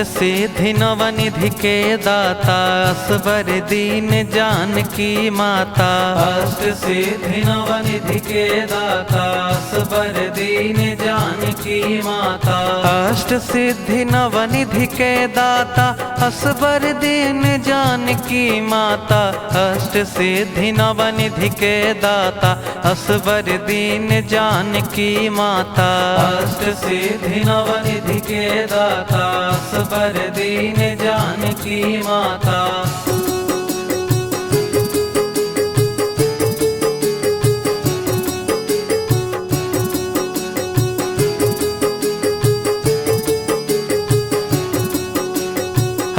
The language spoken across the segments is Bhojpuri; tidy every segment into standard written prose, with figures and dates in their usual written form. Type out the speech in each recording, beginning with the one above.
सिद्धि नवनिधि के दाता असबर दीन जानकी माता। अष्ट सिद्धि नवनिधि के दाता असबर दीन जानकी माता। अष्ट सिद्धि नवनिधि के दाता असबर दीन जानकी माता। अष्ट सिद्धि नवनिधि के दाता असबर दीन जानकी माता। अष्ट सिद्धि नवनिधि के दाता असबर दीन जानकी माता।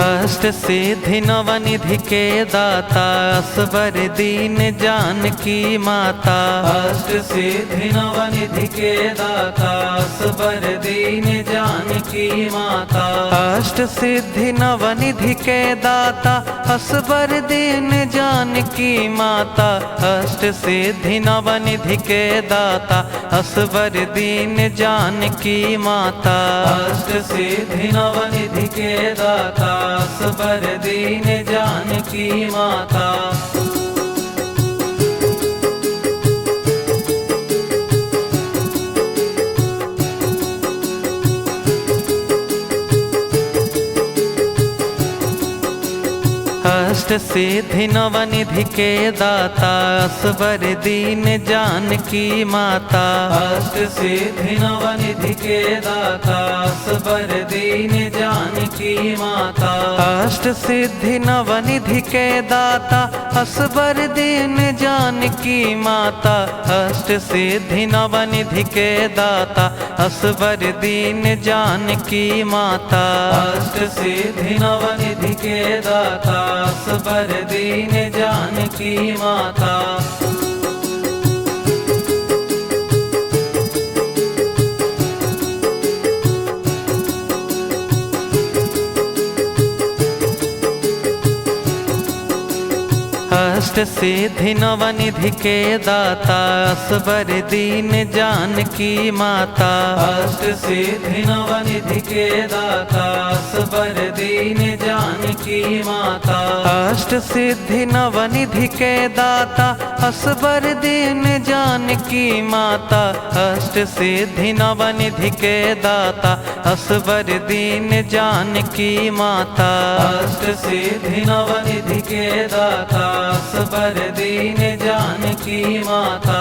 अष्ट सिद्धि नवनिधि के दाता असबर दीन जानकी माता। अष्ट सिद्धि नवनिधि के दाता असबर दीन जानकी माता। अष्ट सिद्धि नवनिधि के दाता असबर दीन जानकी माता। अष्ट सिद्धि नवनिधि के दाता असबर दीन जानकी माता। अष्ट सिद्धि नवनिधि के दाता असबर दीन जानकी माता। अष्ट सिद्धि नवनिधि के दाता असबर दीन जानकी माता। अष्ट सिद्धि नवनिधि के दाता असबर दीन जानकी माता। अष्ट सिद्धि नवनिधि के दाता असबर दीन जानकी माता। अष्ट सिद्धि नवनिधि के दाता असबर दीन जानकी माता। अष्ट सिद्धि नवनिधि के दाता असबर दीन जानकी माता। अष्ट सिद्धि नवनिधि के दाता असबर दीन जानकी माता। अष्ट सिद्धि नवनिधि के दाता असबर दीन जानकी माता। अष्ट सिद्धि नवनिधि के दाता असबर दीन जानकी माता। अष्ट सिद्धि नवनिधि के दाता असबर दीन जानकी माता। अष्ट सिद्धि नवनिधि के दाता असबर दीन जानकी माता।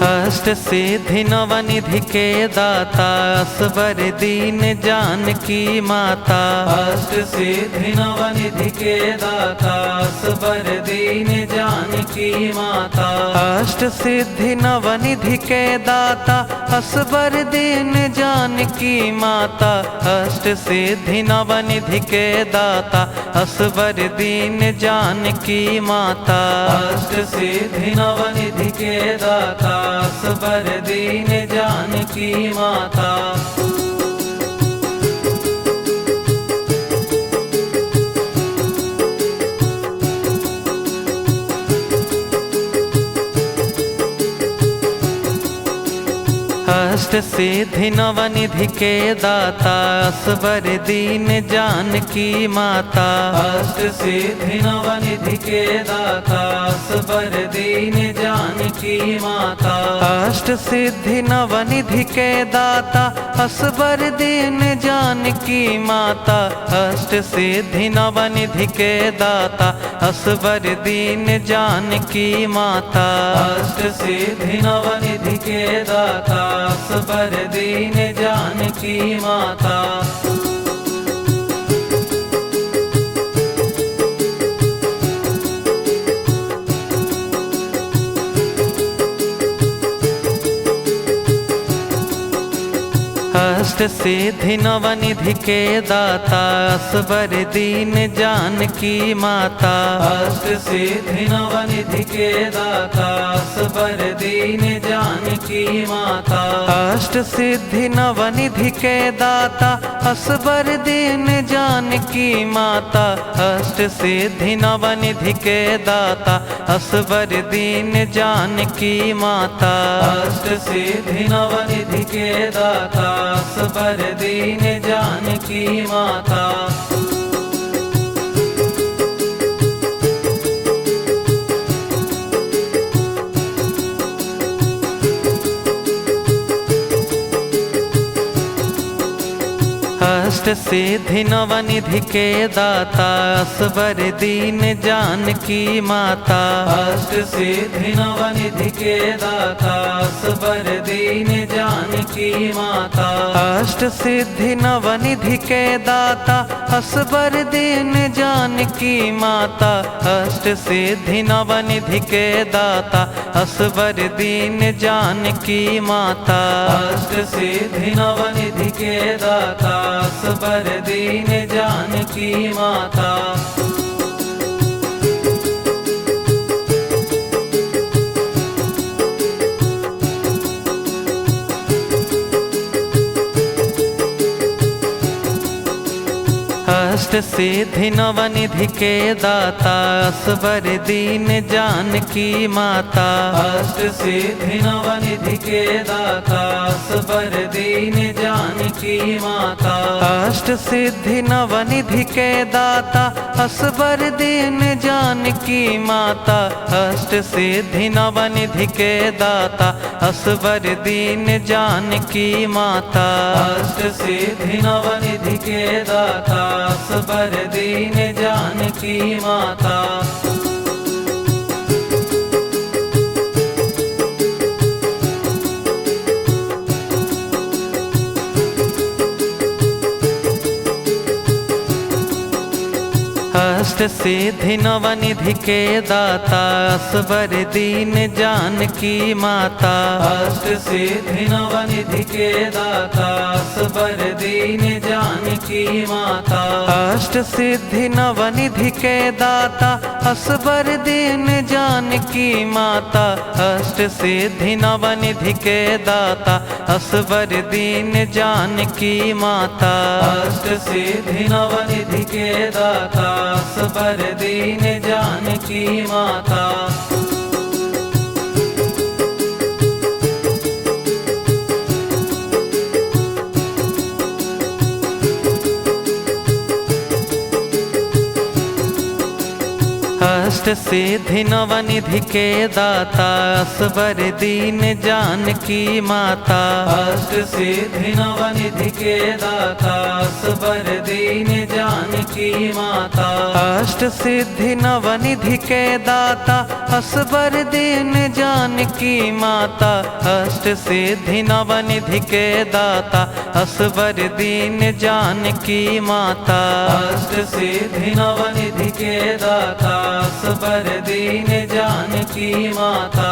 अष्ट सिद्धि नवनिधि के दाता असबर दीन जानकी माता। अष्ट सिद्धि नवनिधि के दाता असबर दीन जानकी माता। अष्ट सिद्धि नवनिधि के दाता असबर दीन जानकी माता। अष्ट सिद्धि नवनिधि के दाता असबर दीन जानकी माता। अष्ट सिद्धि नवनिधि के दाता असबर दीन जानकी माता। अष्ट सिद्धि नवनिधि के दाता असबर दीन जानकी माता। अष्ट सिद्धि नवनिधि के दाता असबर दीन जानकी माता। अष्ट सिद्धि नवनिधि के दाता असबर दीन जानकी माता। अष्ट सिद्धि नवनिधि के दाता असबर दीन जानकी माता। अष्ट सिद्धि नवनिधि के दाता असबर दीन जानकी माता। अष्ट सिद्धि नवनिधि के दाता असबर दीन जानकी माता। अष्ट सिद्धि नवनिधि के दाता असबर दीन जानकी माता। अष्ट सिद्धि नवनिधि के दाता असबर असबर दीन जानकी माता, अष्ट सिद्धि नवनिधि के दाता असबर दीन जानकी माता। अष्ट सिद्धि नवनिधि के दाता असबर दीन जानकी माता। अष्ट सिद्धि नवनिधि के दाता असबर दीन जानकी माता। अष्ट सिद्धि नवनिधि के दाता असबर दीन जानकी माता। अष्ट सिद्धि नवनिधि के दाता असबर दीन जानकी माता। अष्ट सिद्धि नवनिधि के दाता असबर दीन जानकी माता। अष्ट सिद्धि नवनिधि के दाता असबर दीन जानकी माता। अष्ट सिद्धि नवनिधि के दाता असबर दीन जानकी माता। अष्ट सिद्धि नवनिधि के दाता असबर दीन जानकी माता। अष्ट सिद्धि नवनिधि के दाता असबर दीन जानकी माता। अष्ट सिद्धि नवनिधि के दाता असबर दीन जानकी माता। अष्ट सिद्धि नवनिधि के दाता असबर दीन जानकी माता। अष्ट सिद्धि नवनिधि के दाता असबर दीन जानकी माता। अष्ट सिद्धि नवनिधि के दाता असबर दीन जानकी माता। अष्ट सिद्धि नवनिधि के दाता असबर दीन जानकी माता। अष्ट सिद्धि नवनिधि के दाता असबर दीन जानकी माता। अष्ट सिद्धि नवनिधि के दाता असबर दीन जानकी माता। अष्ट सिद्धि नवनिधि के दाता असबर दीन जानकी माता। अष्ट सिद्धि नवनिधि के दाता असबर दीन जानकी माता। अष्ट सिद्धि नवनिधि के दाता असबर दीन जानकी माता। अष्ट सिद्धि नवनिधि के दाता असबर दीन जानकी माता। अष्ट सिद्धि नवनिधि के दाता असबर दीन जानकी माता।